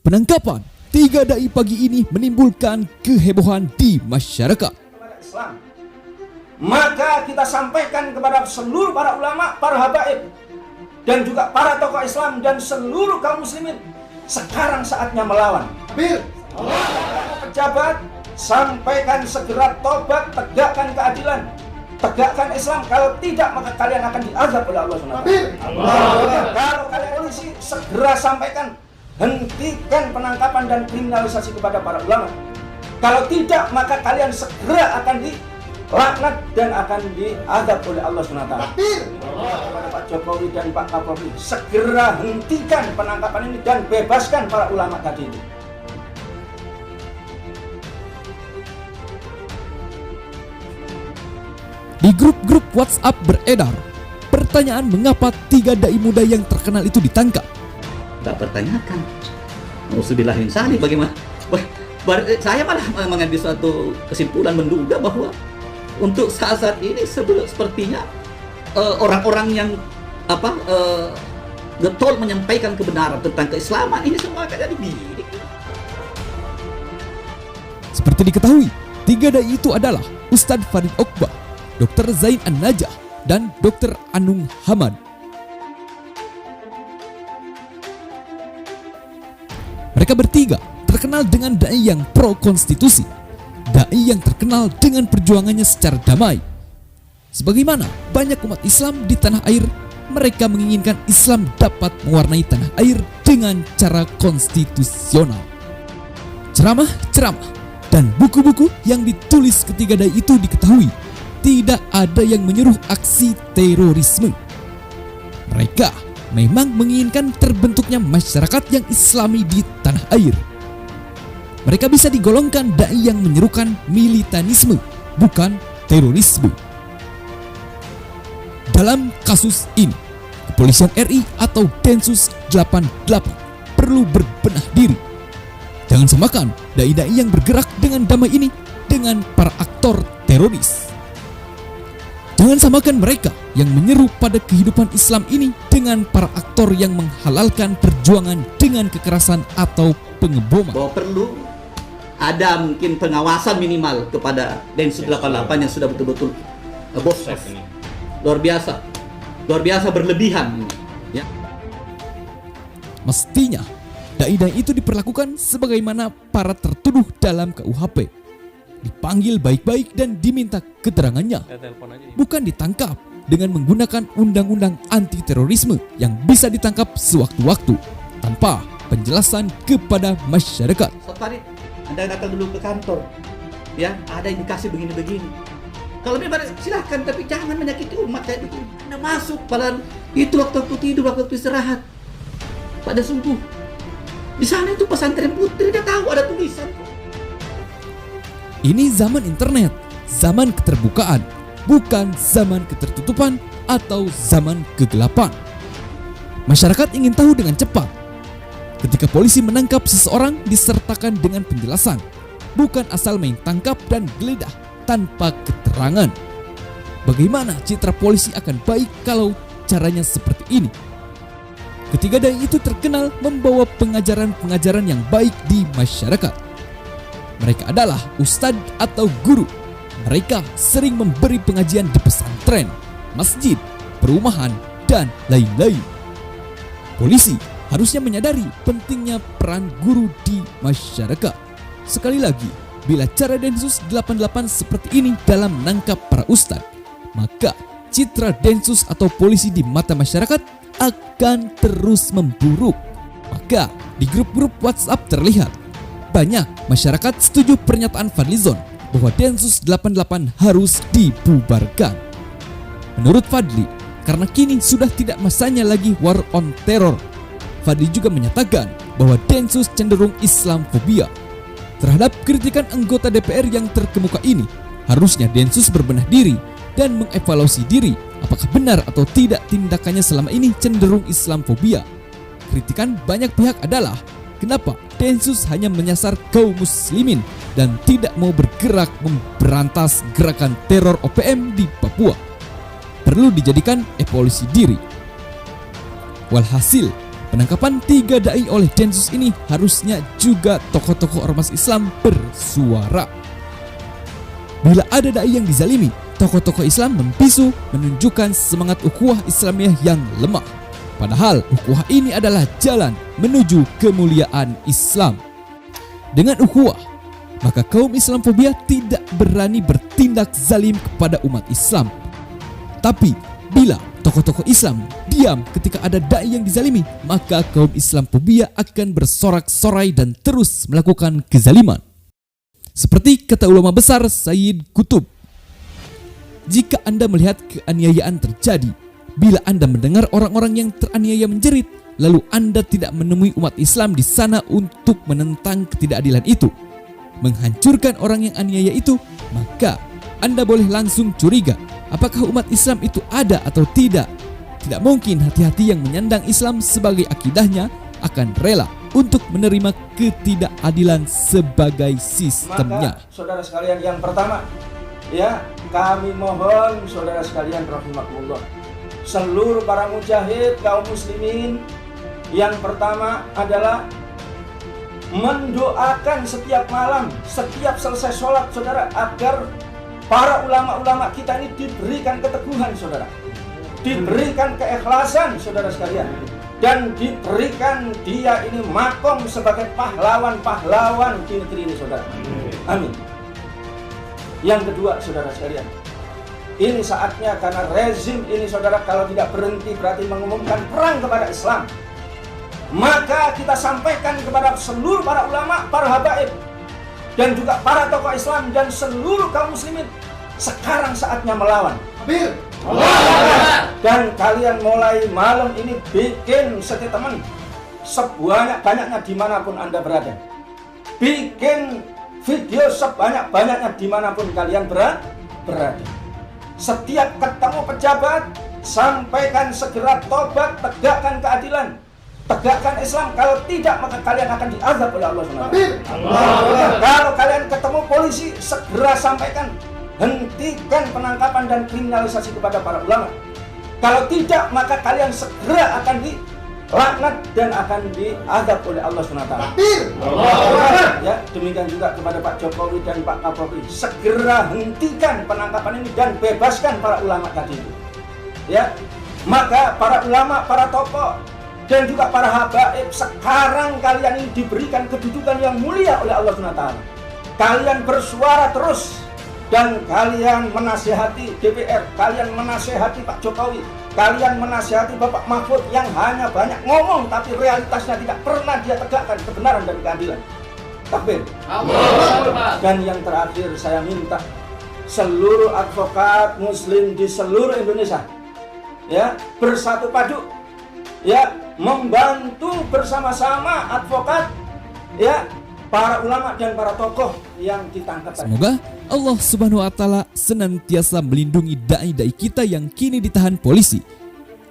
Penangkapan 3 dai pagi ini menimbulkan kehebohan di masyarakat. Islam. Maka kita sampaikan kepada seluruh para ulama, para habaib, dan juga para tokoh Islam dan seluruh kaum muslimin, sekarang saatnya melawan. Pejabat, sampaikan segera tobat, tegakkan keadilan, tegakkan Islam. Kalau tidak, maka kalian akan diazab oleh Allah SWT. Kalau kalian polisi, segera sampaikan, hentikan penangkapan dan kriminalisasi kepada para ulama. Kalau tidak, maka kalian segera akan dilaknat dan akan diazab oleh Allah SWT. Kepada Pak Jokowi dan Pak Kapolri, segera hentikan penangkapan ini dan bebaskan para ulama tadi itu. Di grup-grup WhatsApp beredar pertanyaan mengapa 3 dai muda yang terkenal itu ditangkap. Tak pertanyakan. Nauzubillah min dzalik, bagaimana? Saya malah mengambil suatu kesimpulan menduga bahwa untuk saat ini sepertinya orang-orang yang getol menyampaikan kebenaran tentang keislaman ini semua akan jadi gini. Seperti diketahui, 3 dai itu adalah Ustadz Farid Okbah, Dr. Zain An-Najah, dan Dr. Anung Hamad. Mereka bertiga terkenal dengan dai yang pro konstitusi, dai yang terkenal dengan perjuangannya secara damai. Sebagaimana banyak umat Islam di tanah air, mereka menginginkan Islam dapat mewarnai tanah air dengan cara konstitusional. Ceramah-ceramah dan buku-buku yang ditulis ketiga dai itu diketahui tidak ada yang menyuruh aksi terorisme. Mereka memang menginginkan terbentuknya masyarakat yang Islami di tanah air. Mereka bisa digolongkan dai yang menyerukan militanisme, bukan terorisme. Dalam kasus ini, Kepolisian RI atau Densus 88 perlu berbenah diri. Jangan samakan dai-dai yang bergerak dengan damai ini dengan para aktor teroris. Jangan samakan mereka yang menyeru pada kehidupan Islam ini dengan para aktor yang menghalalkan perjuangan dengan kekerasan atau pengeboman. Bahwa perlu ada mungkin pengawasan minimal kepada Densus 88 yang sudah betul-betul bos. Luar biasa berlebihan. Ya. Mestinya dai-dai itu diperlakukan sebagaimana para tertuduh dalam KUHP. Dipanggil baik-baik dan diminta keterangannya, bukan ditangkap dengan menggunakan undang-undang anti terorisme yang bisa ditangkap sewaktu-waktu tanpa penjelasan kepada masyarakat. Ustaz Farid, Anda datang dulu ke kantor, ya ada indikasi begini-begini. Kalau memang silahkan, tapi jangan menyakiti umat kayak begini. Anda masuk, padahal itu waktu tidur, waktu istirahat. Pada subuh, di sana itu pesantren putri, dia tahu ada tulisan. Ini zaman internet, zaman keterbukaan, bukan zaman ketertutupan atau zaman kegelapan. Masyarakat ingin tahu dengan cepat. Ketika polisi menangkap seseorang disertakan dengan penjelasan, bukan asal main tangkap dan geledah tanpa keterangan. Bagaimana citra polisi akan baik kalau caranya seperti ini? Ketiga dai itu terkenal membawa pengajaran-pengajaran yang baik di masyarakat. Mereka adalah ustadz atau guru. Mereka sering memberi pengajian di pesantren, masjid, perumahan, dan lain-lain. Polisi harusnya menyadari pentingnya peran guru di masyarakat. Sekali lagi, bila cara Densus 88 seperti ini dalam menangkap para ustadz, maka citra Densus atau polisi di mata masyarakat akan terus memburuk. Maka di grup-grup WhatsApp terlihat banyak masyarakat setuju pernyataan Fadlizon bahwa Densus 88 harus dibubarkan. Menurut Fadli, karena kini sudah tidak masanya lagi war on terror, Fadli juga menyatakan bahwa Densus cenderung Islamfobia. Terhadap kritikan anggota DPR yang terkemuka ini, harusnya Densus berbenah diri dan mengevaluasi diri apakah benar atau tidak tindakannya selama ini cenderung Islamfobia. Kritikan banyak pihak adalah kenapa Densus hanya menyasar kaum muslimin dan tidak mau bergerak memberantas gerakan teror OPM di Papua. Perlu dijadikan evaluasi diri. Walhasil, Penangkapan 3 dai oleh Densus ini harusnya juga tokoh-tokoh ormas Islam bersuara. Bila ada dai yang dizalimi, tokoh-tokoh Islam membisu menunjukkan semangat ukhuwah Islamiyah yang lemah. Padahal ukhuwah ini adalah jalan menuju kemuliaan Islam. Dengan ukhuwah, maka kaum Islamfobia tidak berani bertindak zalim kepada umat Islam. Tapi bila tokoh-tokoh Islam diam ketika ada dai yang dizalimi, maka kaum Islamfobia akan bersorak-sorai dan terus melakukan kezaliman. Seperti kata ulama besar Sayyid Qutb, jika Anda melihat keaniayaan terjadi, bila Anda mendengar orang-orang yang teraniaya menjerit, lalu Anda tidak menemui umat Islam di sana untuk menentang ketidakadilan itu, menghancurkan orang yang aniaya itu, maka Anda boleh langsung curiga apakah umat Islam itu ada atau tidak. Tidak mungkin hati-hati yang menyandang Islam sebagai akidahnya akan rela untuk menerima ketidakadilan sebagai sistemnya. Maka saudara sekalian, yang pertama, ya, kami mohon saudara sekalian rahimakumullah, seluruh para mujahid kaum muslimin, yang pertama adalah mendoakan setiap malam, setiap selesai sholat, saudara, agar para ulama-ulama kita ini diberikan keteguhan, saudara, diberikan keikhlasan, saudara sekalian, dan diberikan dia ini makom sebagai pahlawan-pahlawan di negeri ini, saudara. Amin. Yang kedua, saudara sekalian, ini saatnya, karena rezim ini, saudara, kalau tidak berhenti berarti mengumumkan perang kepada Islam. Maka kita sampaikan kepada seluruh para ulama, para habaib, dan juga para tokoh Islam dan seluruh kaum muslimin, sekarang saatnya melawan. Dan kalian mulai malam ini bikin statement sebanyak-banyaknya dimanapun Anda berada. Bikin video sebanyak-banyaknya dimanapun kalian berada. Setiap ketemu pejabat, sampaikan segera tobat, tegakkan keadilan, tegakkan Islam. Kalau tidak, maka kalian akan diazab oleh Allah SWT. Kalau kalian ketemu polisi, segera sampaikan, hentikan penangkapan dan kriminalisasi kepada para ulama. Kalau tidak, maka kalian segera akan dilaknat dan akan diazab oleh Allah SWT. Ya, demikian juga kepada Pak Jokowi dan Pak Kapolri, segera hentikan penangkapan ini dan bebaskan para ulama tadi itu. Ya, maka para ulama, para tokoh, dan juga para habaib, sekarang kalian ini diberikan kedudukan yang mulia oleh Allah SWT. Kalian bersuara terus, dan kalian menasihati DPR, kalian menasihati Pak Jokowi, kalian menasihati Bapak Mahfud yang hanya banyak ngomong tapi realitasnya tidak pernah dia tegakkan kebenaran dan keadilan. Takbir. Dan yang terakhir, saya minta seluruh advokat muslim di seluruh Indonesia, ya, bersatu padu, ya, membantu bersama-sama advokat, ya, para ulama dan para tokoh yang ditangkap. Semoga Allah Subhanahu wa taala senantiasa melindungi dai-dai kita yang kini ditahan polisi.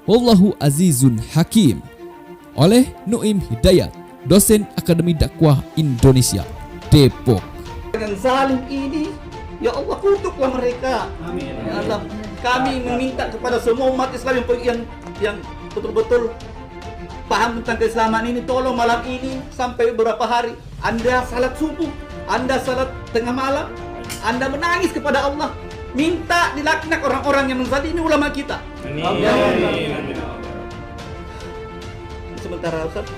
Wallahu azizun hakim. Oleh Nuim Hidayat, dosen Akademi Dakwah Indonesia, Depok. Dengan zalim ini, ya Allah, kutuklah mereka. Amin. Ya Allah, kami meminta kepada semua umat Islam yang betul-betul paham tentang keislaman ini, tolong malam ini sampai beberapa hari Anda salat subuh, Anda salat tengah malam, Anda menangis kepada Allah, minta dilaknat orang-orang yang menzalimi ulama kita. Amin. Sementara Ustaz.